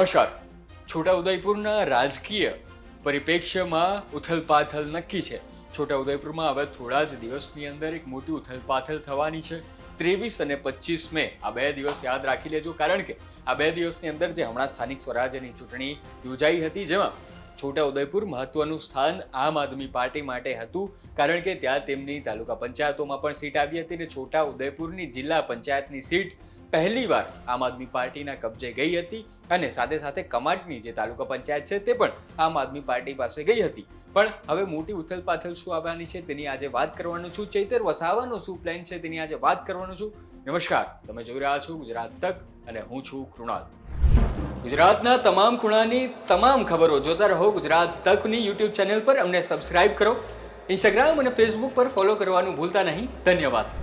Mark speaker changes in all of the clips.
Speaker 1: નમસ્કાર. છોટાઉદેપુરના રાજકીય પરિપ્રેક્ષ્યમાં ઉથલપાથલ નક્કી છે. છોટાઉદેપુરમાં હવે થોડા જ દિવસની અંદર એક મોટી ઉથલપાથલ થવાની છે. 23 અને 25 મે આ 2 દિવસ યાદ રાખી લેજો, કારણ કે આ 2 દિવસની અંદર જે હમણાં સ્થાનિક સ્વરાજ્યની ચૂંટણી યોજાઈ હતી, જેમાં છોટાઉદેપુર મહત્વનું સ્થાન આમ આદમી પાર્ટી માટે હતું, કારણ કે ત્યાં તેમની તાલુકા પંચાયતોમાં પણ સીટ આવી હતી અને છોટાઉદેપુરની જિલ્લા પંચાયતની સીટ પહેલીવાર આમ આદમી પાર્ટીના કબજે ગઈ હતી અને સાથે સાથે કમાટની જે તાલુકા પંચાયત છે તે પણ આમ આદમી પાર્ટી પાસે ગઈ હતી. પણ હવે મોટી ઉથલપાથલ શું આવવાની છે તેની આજે વાત કરવાનું છું. ચૈતર વસાવાનો શું પ્લાન છે તેની આજે વાત કરવાનું છું. નમસ્કાર, તમે જોઈ રહ્યા છો ગુજરાત તક અને હું છું કૃણાલ. ગુજરાતના તમામ ખૂણાની તમામ ખબરો જોતા રહો ગુજરાત તકની યુટ્યુબ ચેનલ પર. અમને સબસ્ક્રાઇબ કરો, ઇન્સ્ટાગ્રામ અને ફેસબુક પર ફોલો કરવાનું ભૂલતા નહીં. ધન્યવાદ.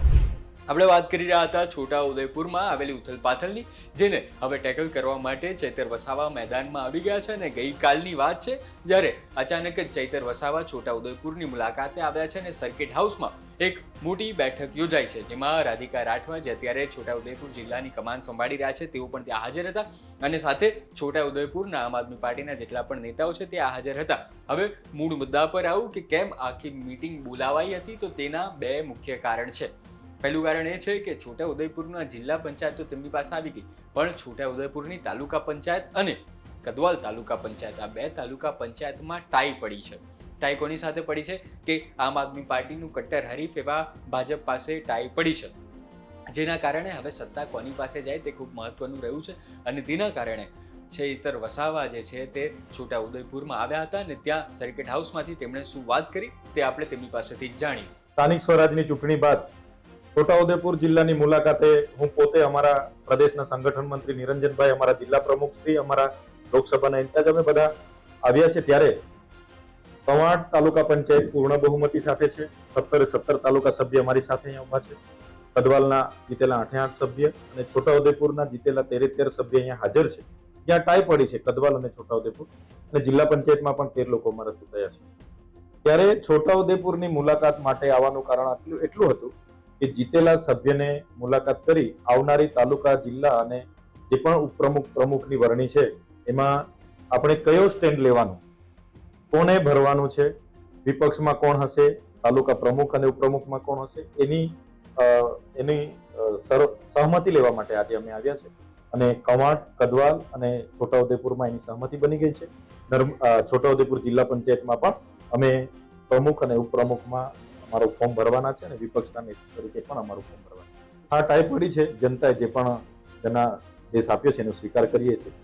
Speaker 1: આપણે વાત કરી રહ્યા હતા છોટાઉદેપુરમાં આવેલી ઉથલપાથલની, જેને હવે ટેકલ કરવા માટે ચૈતર વસાવા મેદાનમાં આવી ગયા છે. અને ગઈકાલની વાત છે, જ્યારે અચાનક જ ચૈતર વસાવા છોટાઉદેપુરની મુલાકાતે આવ્યા છે અને સર્કિટ હાઉસમાં એક મોટી બેઠક યોજાઈ છે, જેમાં રાધિકા રાઠવા, જે અત્યારે છોટાઉદેપુર જિલ્લાની કમાન સંભાળી રહ્યા છે, તેઓ પણ ત્યાં હાજર હતા અને સાથે છોટાઉદેપુરના આમ આદમી પાર્ટીના જેટલા પણ નેતાઓ છે તે હાજર હતા. હવે મૂળ મુદ્દા પર આવું કે કેમ આખી મીટિંગ બોલાવાઈ હતી, તો તેના બે મુખ્ય કારણ છે. પહેલું કારણ એ છે કે છોટાઉદેપુરના જિલ્લા પંચાયત તો તેમની પાસે આવી ગઈ, પણ છોટાઉદેપુરની તાલુકા પંચાયત અને કદવાલ તાલુકા પંચાયત, આ 2 તાલુકા પંચાયતમાં ટાઈ પડી છે. ટાઈ કોની સાથે પડી છે કે આમ આદમી પાર્ટીનું કટ્ટર હરીફ એવા ભાજપ પાસે ટાઈ પડી છે, જેના કારણે હવે સત્તા કોની પાસે જાય તે ખૂબ મહત્વનું રહ્યું છે. અને તેના કારણે ચૈતર વસાવા જે છે તે છોટાઉદેપુરમાં આવ્યા હતા અને ત્યાં સર્કિટ હાઉસમાંથી તેમણે શું વાત કરી તે આપણે તેમની પાસેથી જાણીએ.
Speaker 2: સ્થાનિક સ્વરાજની ચૂંટણી બાદ છોટાઉદેપુર જિલ્લાની મુલાકાતે હું પોતે, અમારા પ્રદેશના સંગઠન મંત્રી નિરંજનભાઈ, અમારા જિલ્લા પ્રમુખ શ્રી, અમારા લોકસભાના ઇન્ચાર્જ, અમે બધા આવ્યા છે. ત્યારે કવાંટ તાલુકા પંચાયત પૂર્ણ બહુમતી સાથે છે. 17 તાલુકા સભ્ય અમારી સાથે અહીંયા ઉભા છે. કદવાલના જીતેલા 8 સભ્ય અને છોટાઉદેપુરના જીતેલા 13 સભ્ય અહીંયા હાજર છે. જ્યાં ટાઈ પડી છે કદવાલ અને છોટાઉદેપુર, અને જિલ્લા પંચાયતમાં પણ 13 લોકો અમારા ચૂંટાયા છે. ત્યારે છોટાઉદેપુરની મુલાકાત માટે આવવાનું કારણ એટલું હતું કે જીતેલા સભ્યને મુલાકાત કરી આવનારી તાલુકા, જિલ્લા અને જે પણ ઉપપ્રમુખ, પ્રમુખની વરણી છે એમાં આપણે કયો સ્ટેન્ડ લેવાનું, કોને ભરવાનું છે, વિપક્ષમાં કોણ હશે, તાલુકા પ્રમુખ અને ઉપપ્રમુખમાં કોણ હશે, એની સહમતિ લેવા માટે આજે અમે આવ્યા છે. અને કવાંટ, કદવાલ અને છોટાઉદેપુરમાં એની સહમતિ બની ગઈ છે. છોટાઉદેપુર જિલ્લા પંચાયતમાં પણ અમે પ્રમુખ અને ઉપપ્રમુખમાં અમારું ફોર્મ ભરવાના છે અને વિપક્ષના નેતા તરીકે પણ અમારું ફોર્મ ભરવાનું. આ ટાઈ પડી છે. જનતાએ જે પણ જનાદેશ આપ્યો છે એનો સ્વીકાર કરીએ છીએ.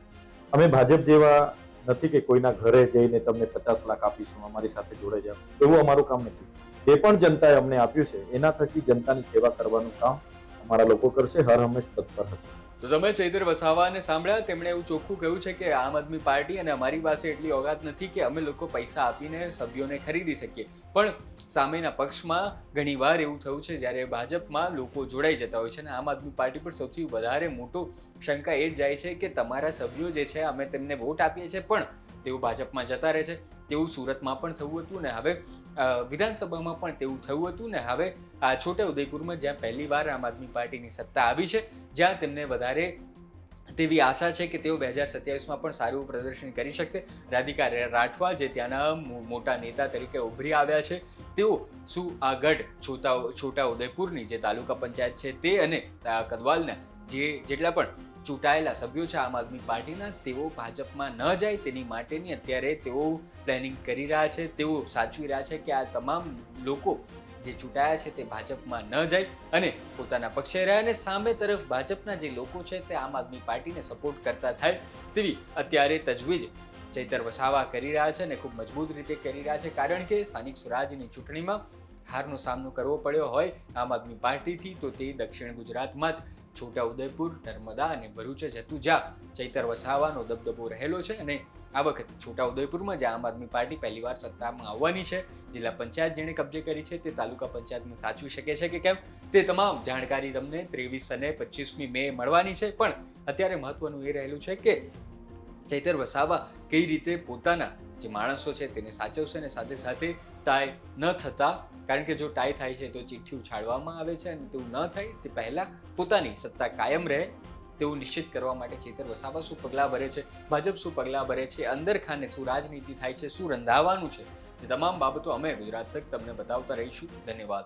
Speaker 2: અમે ભાજપ જેવા નથી કે કોઈના ઘરે જઈને તમને 50 લાખ આપીશું, અમારી સાથે જોડે જાઓ, એવું અમારું કામ નથી. જે પણ જનતાએ અમને આપ્યું છે એના થકી જનતાની સેવા કરવાનું કામ અમારા લોકો કરશે, હર હંમેશ તત્પર હશે.
Speaker 1: તો તમે ચૈતર વસાવાને સાંભળ્યા, તેમણે એવું ચોખ્ખું કહ્યું છે કે આમ આદમી પાર્ટી અને અમારી પાસે એટલી ઓકાત નથી કે અમે લોકો પૈસા આપીને સભ્યોને ખરીદી શકીએ. પણ સામેના પક્ષમાં ઘણીવાર એવું થયું છે, જ્યારે ભાજપમાં લોકો જોડાઈ જતા હોય છે અને આમ આદમી પાર્ટી પર સૌથી વધારે મોટો શંકા એ જ જાય છે કે તમારા સભ્યો જે છે અમે તેમને વોટ આપીએ છીએ પણ તેઓ ભાજપમાં જતા રહે છે. તેવું સુરતમાં પણ થયું હતું ને હવે વિધાનસભામાં પણ તેવું થયું હતું ને હવે આ છોટાઉદેપુરમાં જ્યાં પહેલીવાર આમ આદમી પાર્ટીની સત્તા આવી છે, જ્યાં તેમને વધારે તેવી આશા છે કે તેઓ 2027માં પણ સારું પ્રદર્શન કરી શકશે. રાધિકા રાઠવા, જે ત્યાંના મોટા નેતા તરીકે ઉભરી આવ્યા છે, તેઓ શું આ ગઢ છોટાઉદેપુરની જે તાલુકા પંચાયત છે તે અને કદવાલના જેટલા પણ ચૂંટાયેલા સભ્યો છે આમ આદમી પાર્ટીના, તેઓ ભાજપમાં ન જાય તેની માટેની અત્યારે તેઓ પ્લાનિંગ કરી રહ્યા છે. તેઓ સાચવી રહ્યા છે કે આ તમામ લોકો જે ચૂંટાયા છે તે ભાજપમાં ન જાય અને પોતાના પક્ષે રહે, અને સામે તરફ ભાજપના જે લોકો છે તે આમ આદમી પાર્ટીને સપોર્ટ કરતા થાય તેવી અત્યારે તજવીજ ચૈતર વસાવા કરી રહ્યા છે અને ખૂબ મજબૂત રીતે કરી રહ્યા છે. કારણ કે સ્થાનિક સ્વરાજ્યની ચૂંટણીમાં હારનો સામનો કરવો પડ્યો હોય આમ આદમી પાર્ટીથી, તો તે દક્ષિણ ગુજરાતમાં જ છોટાઉદેપુર, નર્મદા અને ભરૂચ જ હતું, જ્યાં ચૈતર વસાવાનો દબદબો રહેલો છે. અને આ વખતે છોટાઉદેપુરમાં જે આમ આદમી પાર્ટી પહેલીવાર સત્તામાં આવવાની છે, જિલ્લા પંચાયત જેણે કબજે કરી છે તે તાલુકા પંચાયતને સાચવી શકે છે કે કેમ, તે તમામ જાણકારી તમને 23 અને 25મી મે મળવાની છે. પણ અત્યારે મહત્વનું એ રહેલું છે કે ચૈતર વસાવા કઈ રીતે પોતાના જે માણસો છે તેને સાચવશે અને સાથે સાથે ટાઈ ન થતા, કારણ કે જો ટાઈ થાય છે તો ચિઠ્ઠી ઉછાળવામાં આવે છે અને તેવું ન થાય તે પહેલા પોતાની સત્તા કાયમ રહે તેવું નિશ્ચિત કરવા માટે ચેતર વસાવા શું પગલાં ભરે છે, ભાજપ શું પગલાં ભરે છે, અંદર ખાને શું રાજનીતિ થાય છે, શું રંધાવાનું છે, તે તમામ બાબતો અમે ગુજરાત તક તમને બતાવતા રહીશું. ધન્યવાદ.